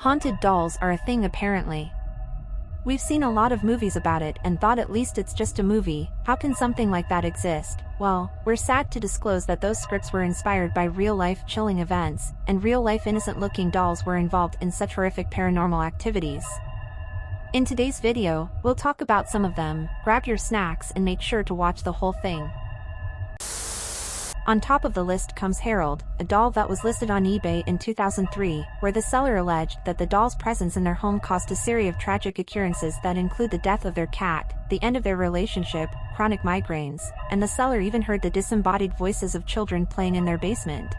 Haunted dolls are a thing apparently. We've seen a lot of movies about it and thought at least it's just a movie. How can something like that exist? Well, we're sad to disclose that those scripts were inspired by real-life chilling events, and real-life innocent-looking dolls were involved in such horrific paranormal activities. In today's video, we'll talk about some of them. Grab your snacks and make sure to watch the whole thing. On top of the list comes Harold, a doll that was listed on eBay in 2003, where the seller alleged that the doll's presence in their home caused a series of tragic occurrences that include the death of their cat, the end of their relationship, chronic migraines, and the seller even heard the disembodied voices of children playing in their basement.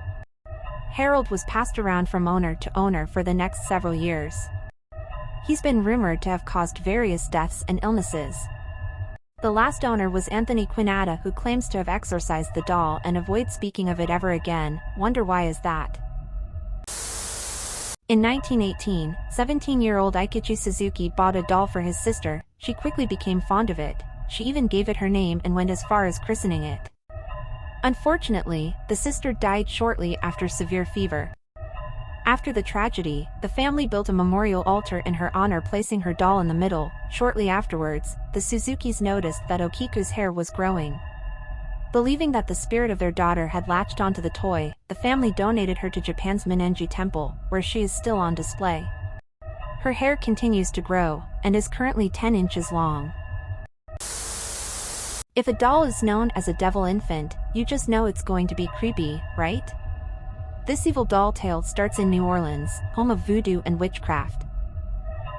Harold was passed around from owner to owner for the next several years. He's been rumored to have caused various deaths and illnesses. The last owner was Anthony Quinata, who claims to have exorcised the doll and avoid speaking of it ever again. Wonder why is that? In 1918, 17-year-old Eikichi Suzuki bought a doll for his sister. She quickly became fond of it. She even gave it her name and went as far as christening it. Unfortunately, the sister died shortly after severe fever. After the tragedy, the family built a memorial altar in her honor, placing her doll in the middle. Shortly afterwards, the Suzukis noticed that Okiku's hair was growing. Believing that the spirit of their daughter had latched onto the toy, the family donated her to Japan's Minenji Temple, where she is still on display. Her hair continues to grow, and is currently 10 inches long. If a doll is known as a devil infant, you just know it's going to be creepy, right? This evil doll tale starts in New Orleans, home of voodoo and witchcraft.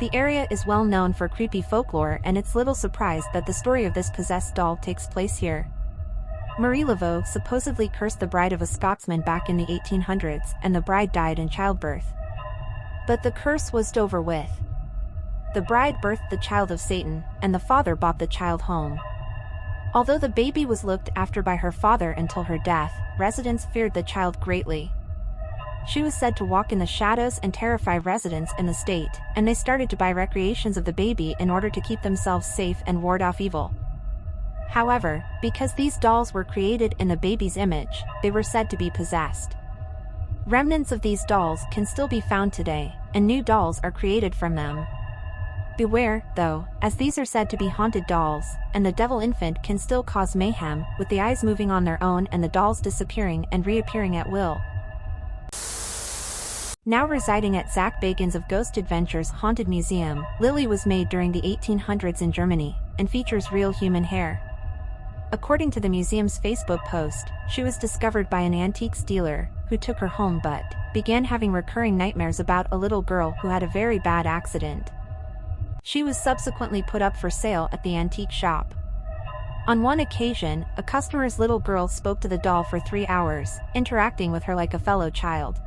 The area is well known for creepy folklore, and it's little surprise that the story of this possessed doll takes place here. Marie Laveau supposedly cursed the bride of a Scotsman back in the 1800s, and the bride died in childbirth. But the curse was over with. The bride birthed the child of Satan, and the father brought the child home. Although the baby was looked after by her father until her death, residents feared the child greatly. She was said to walk in the shadows and terrify residents in the state, and they started to buy recreations of the baby in order to keep themselves safe and ward off evil. However, because these dolls were created in the baby's image, they were said to be possessed. Remnants of these dolls can still be found today, and new dolls are created from them. Beware, though, as these are said to be haunted dolls, and the devil infant can still cause mayhem, with the eyes moving on their own and the dolls disappearing and reappearing at will. Now residing at Zach Bagans of Ghost Adventures Haunted Museum, Lily was made during the 1800s in Germany, and features real human hair. According to the museum's Facebook post, she was discovered by an antiques dealer, who took her home but began having recurring nightmares about a little girl who had a very bad accident. She was subsequently put up for sale at the antique shop. On one occasion, a customer's little girl spoke to the doll for 3 hours, interacting with her like a fellow child.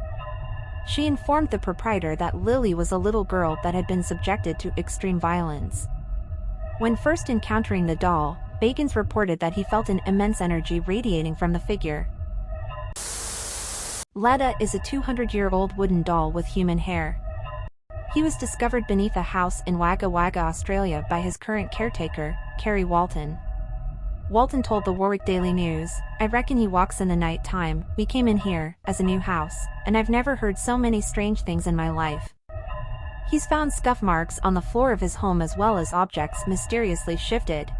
She informed the proprietor that Lily was a little girl that had been subjected to extreme violence. When first encountering the doll, Bagans reported that he felt an immense energy radiating from the figure. Letta is a 200-year-old wooden doll with human hair. He was discovered beneath a house in Wagga Wagga, Australia by his current caretaker, Kerry Walton. Walton told the Warwick Daily News, "I reckon he walks in the night time. We came in here, as a new house, and I've never heard so many strange things in my life." He's found scuff marks on the floor of his home as well as objects mysteriously shifted.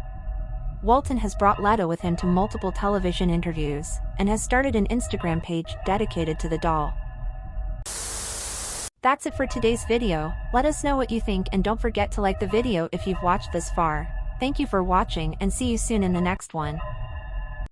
Walton has brought Letta with him to multiple television interviews, and has started an Instagram page dedicated to the doll. That's it for today's video. Let us know what you think and don't forget to like the video if you've watched this far. Thank you for watching and see you soon in the next one.